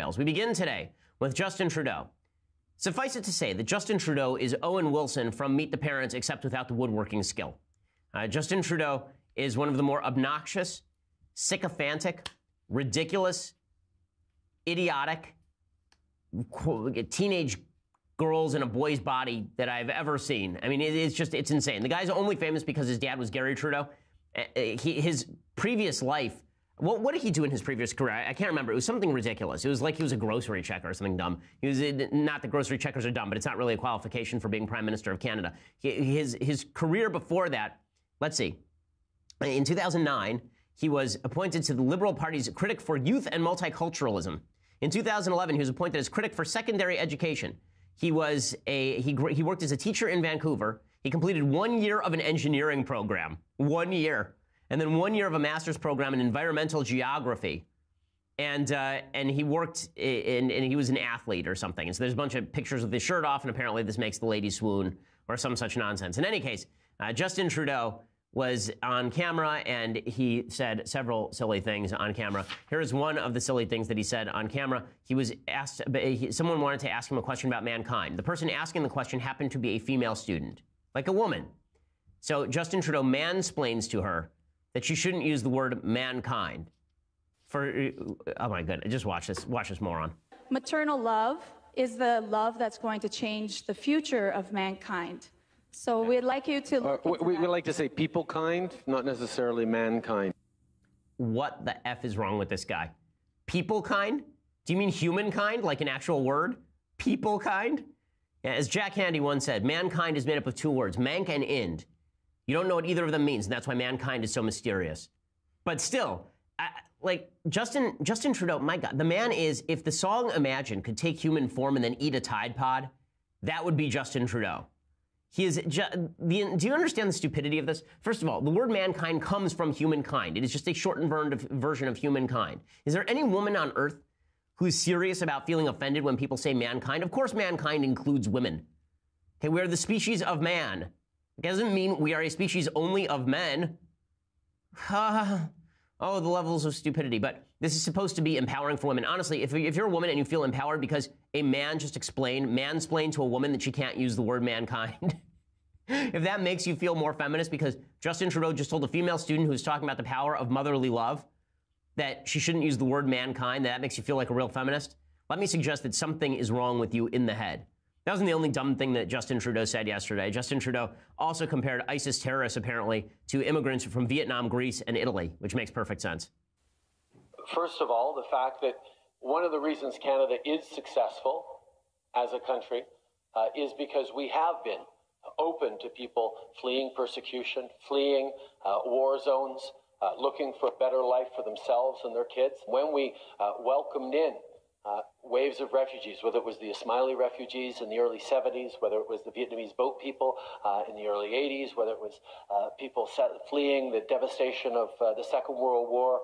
details. We begin today with Justin Trudeau. Suffice it to say that Justin Trudeau is Owen Wilson from Meet the Parents, except without the woodworking skill. Justin Trudeau is one of the more obnoxious, sycophantic, ridiculous, idiotic teenage girls in a boy's body that I've ever seen. I mean, it's insane. The guy's only famous because his dad was Gary Trudeau. His previous life, what did he do in his previous career? I can't remember. It was something ridiculous. It was like he was a grocery checker or something dumb. He was not that grocery checkers are dumb, but it's not really a qualification for being Prime Minister of Canada. His career before that, let's see. In 2009, he was appointed to the Liberal Party's critic for youth and multiculturalism. In 2011, he was appointed as critic for secondary education. He worked as a teacher in Vancouver. He completed 1 year of an engineering program, 1 year, and then 1 year of a master's program in environmental geography. And he worked and he was an athlete or something. And so there's a bunch of pictures with his shirt off, and apparently this makes the ladies swoon or some such nonsense. In any case, Justin Trudeau was on camera, and he said several silly things on camera. Here's one of the silly things that he said on camera. He was asked, someone wanted to ask him a question about mankind. The person asking the question happened to be a female student, like a woman. So Justin Trudeau mansplains to her that she shouldn't use the word mankind. Oh my goodness, just watch this moron. Maternal love is the love that's going to change the future of mankind. So we'd like you to we'd like to say people kind, not necessarily mankind. What the F is wrong with this guy? People kind? Do you mean humankind, like an actual word? People kind? Yeah, as Jack Handy once said, mankind is made up of two words, mank and ind. You don't know what either of them means, and that's why mankind is so mysterious. But still, Justin Trudeau, my God, the man is, if the song Imagine could take human form and then eat a Tide Pod, that would be Justin Trudeau. Do you understand the stupidity of this? First of all, the word mankind comes from humankind. It is just a shortened version of humankind. Is there any woman on earth who's serious about feeling offended when people say mankind? Of course, mankind includes women. Okay, we are the species of man. It doesn't mean we are a species only of men. Oh, the levels of stupidity. But this is supposed to be empowering for women. Honestly, if you're a woman and you feel empowered because a man just mansplained to a woman that she can't use the word mankind, if that makes you feel more feminist because Justin Trudeau just told a female student who was talking about the power of motherly love that she shouldn't use the word mankind, that makes you feel like a real feminist, let me suggest that something is wrong with you in the head. That wasn't the only dumb thing that Justin Trudeau said yesterday. Justin Trudeau also compared ISIS terrorists, apparently, to immigrants from Vietnam, Greece, and Italy, which makes perfect sense. First of all, the fact that one of the reasons Canada is successful as a country is because we have been open to people fleeing persecution, fleeing war zones, looking for a better life for themselves and their kids. When we welcomed in waves of refugees, whether it was the Ismaili refugees in the early 70s, whether it was the Vietnamese boat people in the early 80s, whether it was people fleeing the devastation of the Second World War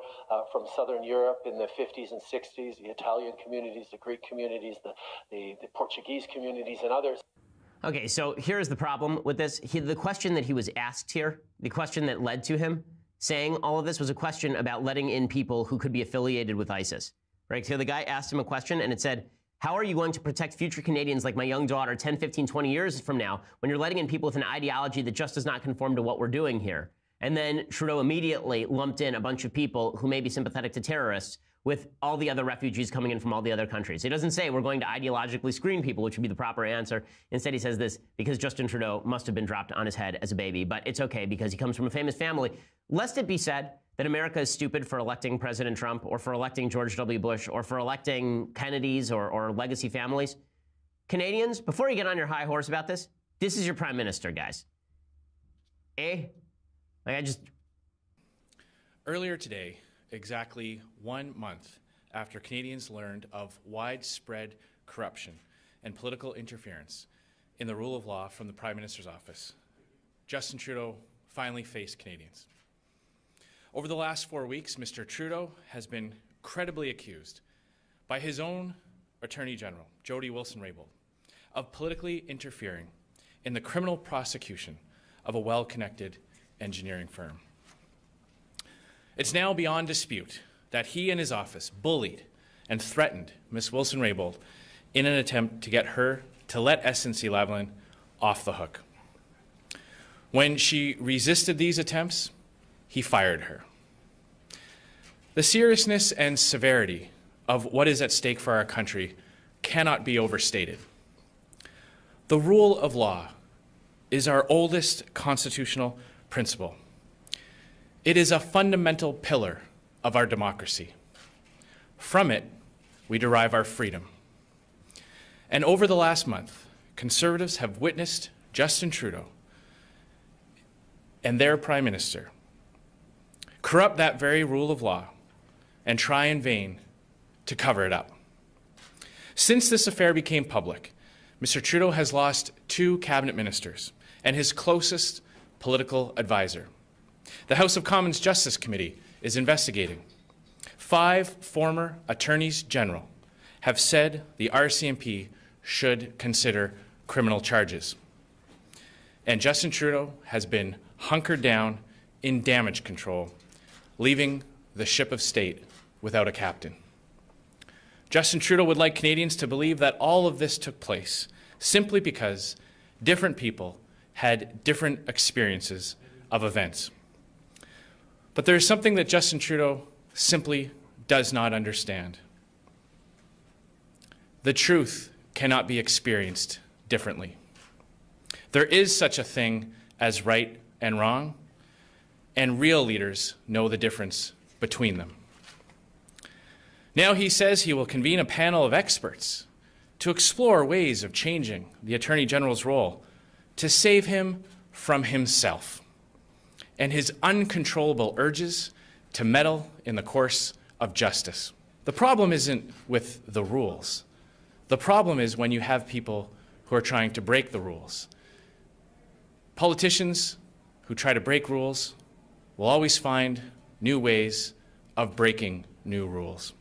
from Southern Europe in the 50s and 60s, the Italian communities, the Greek communities, the Portuguese communities, and others. Okay, so here's the problem with this. The question that he was asked here, the question that led to him saying all of this was a question about letting in people who could be affiliated with ISIS. Right? So the guy asked him a question and it said, how are you going to protect future Canadians like my young daughter 10, 15, 20 years from now when you're letting in people with an ideology that just does not conform to what we're doing here? And then Trudeau immediately lumped in a bunch of people who may be sympathetic to terrorists with all the other refugees coming in from all the other countries. He doesn't say we're going to ideologically screen people, which would be the proper answer. Instead, he says this because Justin Trudeau must have been dropped on his head as a baby. But it's okay because he comes from a famous family. Lest it be said that America is stupid for electing President Trump or for electing George W. Bush or for electing Kennedys or legacy families. Canadians, before you get on your high horse about this is your prime minister, guys. Earlier today, exactly 1 month after Canadians learned of widespread corruption and political interference in the rule of law from the Prime Minister's office, Justin Trudeau finally faced Canadians. Over the last 4 weeks, Mr. Trudeau has been credibly accused by his own Attorney General, Jody Wilson-Raybould, of politically interfering in the criminal prosecution of a well-connected engineering firm. It's now beyond dispute that he and his office bullied and threatened Ms. Wilson-Raybould in an attempt to get her to let SNC-Lavalin off the hook. When she resisted these attempts, he fired her. The seriousness and severity of what is at stake for our country cannot be overstated. The rule of law is our oldest constitutional principle. It is a fundamental pillar of our democracy. From it, we derive our freedom. And over the last month, Conservatives have witnessed Justin Trudeau and their Prime Minister corrupt that very rule of law and try in vain to cover it up. Since this affair became public, Mr. Trudeau has lost 2 cabinet ministers and his closest political advisor. The House of Commons Justice Committee is investigating. 5 former attorneys general have said the RCMP should consider criminal charges. And Justin Trudeau has been hunkered down in damage control, leaving the ship of state without a captain. Justin Trudeau would like Canadians to believe that all of this took place simply because different people had different experiences of events. But there is something that Justin Trudeau simply does not understand. The truth cannot be experienced differently. There is such a thing as right and wrong, and real leaders know the difference between them. Now he says he will convene a panel of experts to explore ways of changing the Attorney General's role to save him from himself and his uncontrollable urges to meddle in the course of justice. The problem isn't with the rules. The problem is when you have people who are trying to break the rules. Politicians who try to break rules will always find new ways of breaking new rules.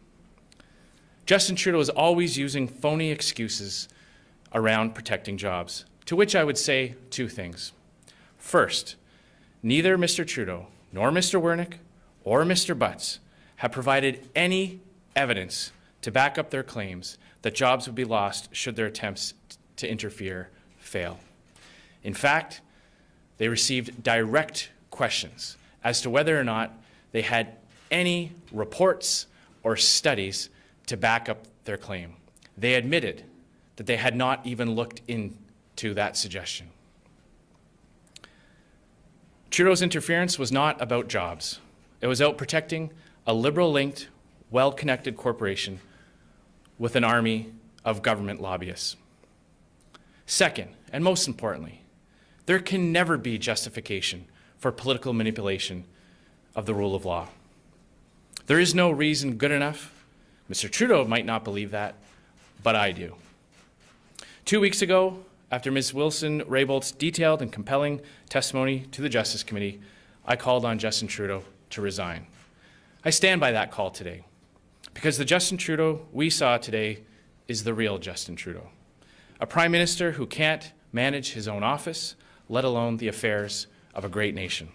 Justin Trudeau is always using phony excuses around protecting jobs, to which I would say 2 things. First, neither Mr. Trudeau nor Mr. Wernick or Mr. Butts have provided any evidence to back up their claims that jobs would be lost should their attempts to interfere fail. In fact, they received direct questions as to whether or not they had any reports or studies to back up their claim. They admitted that they had not even looked into that suggestion. Trudeau's interference was not about jobs. It was about protecting a Liberal-linked, well-connected corporation with an army of government lobbyists. Second, and most importantly, there can never be justification for political manipulation of the rule of law. There is no reason good enough. Mr. Trudeau might not believe that, but I do. 2 weeks ago, after Ms. Wilson-Raybould's detailed and compelling testimony to the Justice Committee, I called on Justin Trudeau to resign. I stand by that call today, because the Justin Trudeau we saw today is the real Justin Trudeau, a Prime Minister who can't manage his own office, let alone the affairs of a great nation.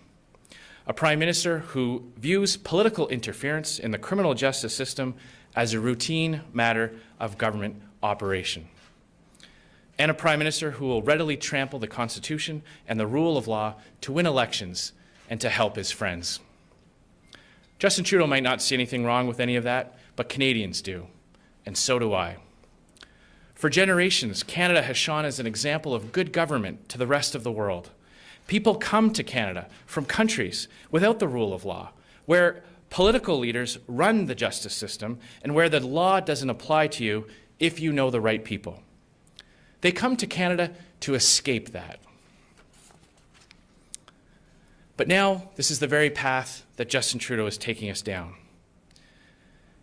A Prime Minister who views political interference in the criminal justice system as a routine matter of government operation. And a Prime Minister who will readily trample the Constitution and the rule of law to win elections and to help his friends. Justin Trudeau might not see anything wrong with any of that, but Canadians do, and so do I. For generations, Canada has shone as an example of good government to the rest of the world. People come to Canada from countries without the rule of law, where political leaders run the justice system and where the law doesn't apply to you if you know the right people. They come to Canada to escape that. But now, this is the very path that Justin Trudeau is taking us down.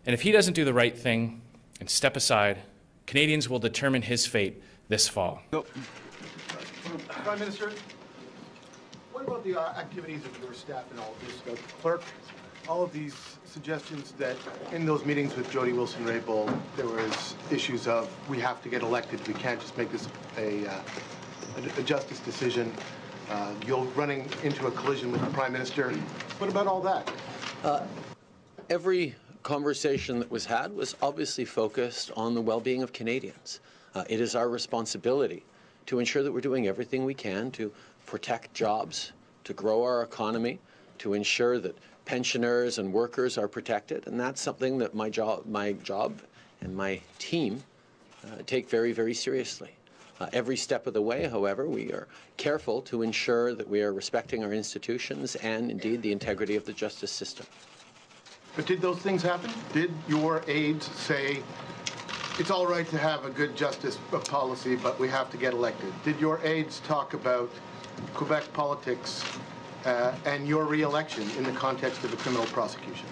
And if he doesn't do the right thing and step aside, Canadians will determine his fate this fall. Prime Minister, what about the activities of your staff and all of this? Clerk, all of these suggestions that in those meetings with Jody Wilson-Raybould, there was issues of we have to get elected, we can't just make this a justice decision. You're running into a collision with the Prime Minister. What about all that? Every conversation that was had was obviously focused on the well-being of Canadians. It is our responsibility to ensure that we're doing everything we can to protect jobs, to grow our economy, to ensure that pensioners and workers are protected, and that's something that my job and my team take very, very seriously. Every step of the way, however, we are careful to ensure that we are respecting our institutions and, indeed, the integrity of the justice system. But did those things happen? Did your aides say, it's all right to have a good justice policy, but we have to get elected? Did your aides talk about Quebec politics and your re-election in the context of a criminal prosecution?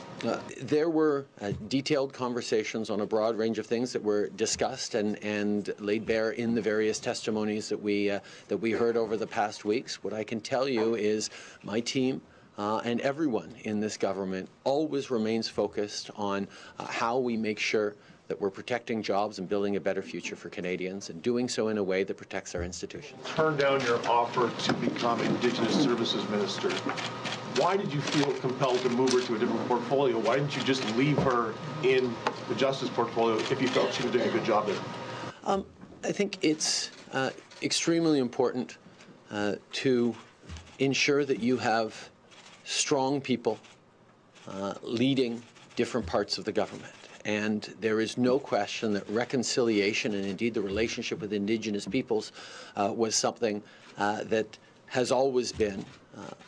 There were detailed conversations on a broad range of things that were discussed and laid bare in the various testimonies that we heard over the past weeks. What I can tell you is my team and everyone in this government always remains focused on how we make sure that we're protecting jobs and building a better future for Canadians, and doing so in a way that protects our institutions. Turn down your offer to become Indigenous Services Minister. Why did you feel compelled to move her to a different portfolio? Why didn't you just leave her in the Justice portfolio if you felt she was doing a good job there? I think it's extremely important to ensure that you have strong people leading different parts of the government. And there is no question that reconciliation and indeed the relationship with Indigenous peoples was something that has always been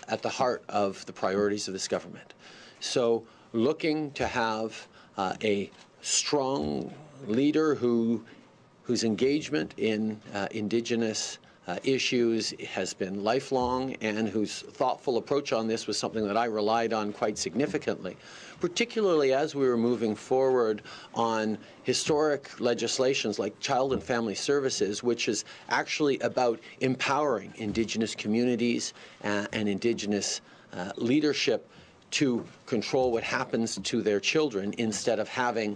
at the heart of the priorities of this government. So looking to have a strong leader whose engagement in Indigenous issues has been lifelong and whose thoughtful approach on this was something that I relied on quite significantly, particularly as we were moving forward on historic legislations like Child and Family Services, which is actually about empowering Indigenous communities and Indigenous leadership to control what happens to their children instead of having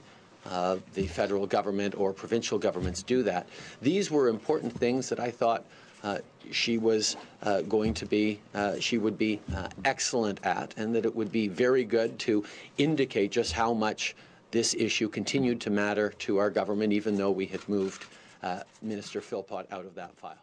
the federal government or provincial governments do that. These were important things that I thought she was she would be excellent at, and that it would be very good to indicate just how much this issue continued to matter to our government, even though we had moved Minister Philpott out of that file.